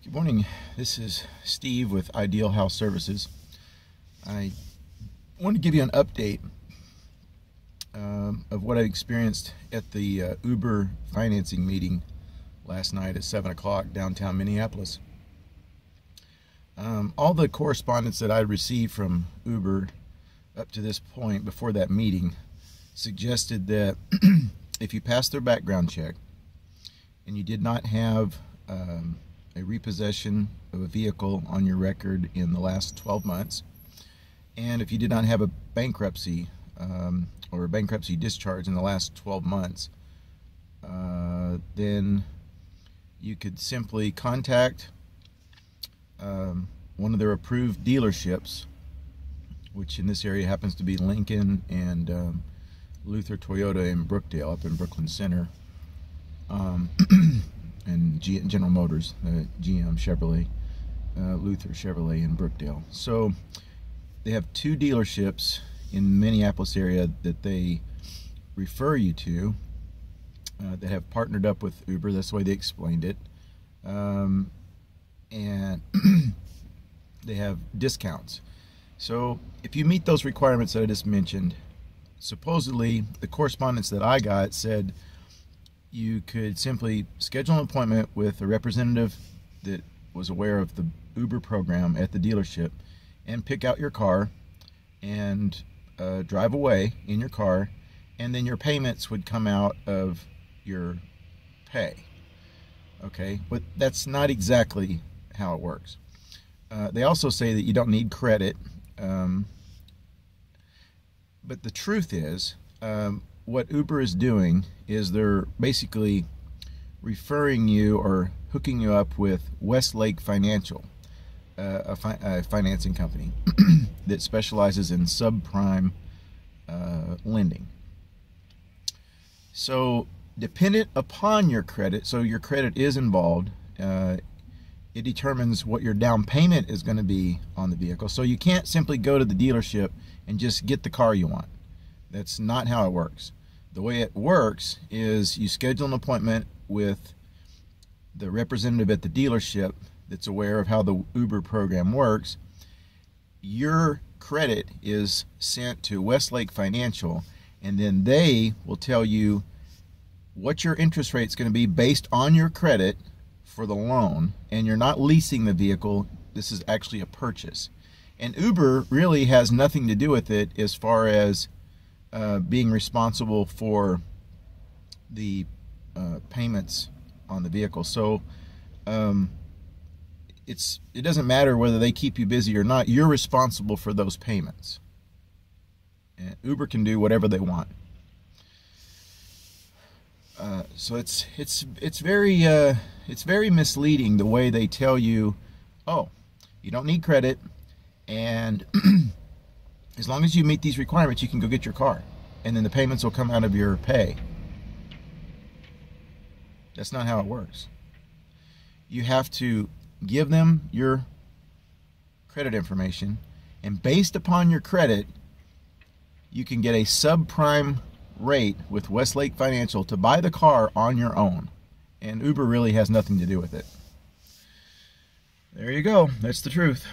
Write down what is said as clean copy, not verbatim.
Good morning. This is Steve with Ideal House Services. I want to give you an update of what I experienced at the Uber financing meeting last night at 7 o'clock downtown Minneapolis. All the correspondence that I received from Uber up to this point before that meeting suggested that if you passed their background check and you did not have a repossession of a vehicle on your record in the last 12 months, and if you did not have a bankruptcy or a bankruptcy discharge in the last 12 months, then you could simply contact one of their approved dealerships, which in this area happens to be Lincoln and Luther Toyota in Brookdale, up in Brooklyn Center, and General Motors, GM Chevrolet, Luther Chevrolet in Brookdale. So they have two dealerships in the Minneapolis area that they refer you to that have partnered up with Uber. That's the way they explained it. And they have discounts. So if you meet those requirements that I just mentioned, supposedly the correspondence that I got said you could simply schedule an appointment with a representative that was aware of the Uber program at the dealership and pick out your car and drive away in your car, and then your payments would come out of your pay. Okay, but that's not exactly how it works. They also say that you don't need credit, but the truth is, what Uber is doing is they're basically referring you or hooking you up with Westlake Financial, a financing company that specializes in subprime lending. So dependent upon your credit, so your credit is involved, it determines what your down payment is going to be on the vehicle. So you can't simply go to the dealership and just get the car you want. That's not how it works. The way it works is you schedule an appointment with the representative at the dealership that's aware of how the Uber program works. Your credit is sent to Westlake Financial, and then they will tell you what your interest rate is going to be based on your credit for the loan. And you're not leasing the vehicle. This is actually a purchase. And Uber really has nothing to do with it as far as being responsible for the payments on the vehicle. So it doesn't matter whether they keep you busy or not. You're responsible for those payments. And Uber can do whatever they want. So it's very misleading the way they tell you, oh, you don't need credit, and as long as you meet these requirements, you can go get your car, and then the payments will come out of your pay. That's not how it works. You have to give them your credit information, and based upon your credit, you can get a subprime rate with Westlake Financial to buy the car on your own. And Uber really has nothing to do with it. There you go. That's the truth.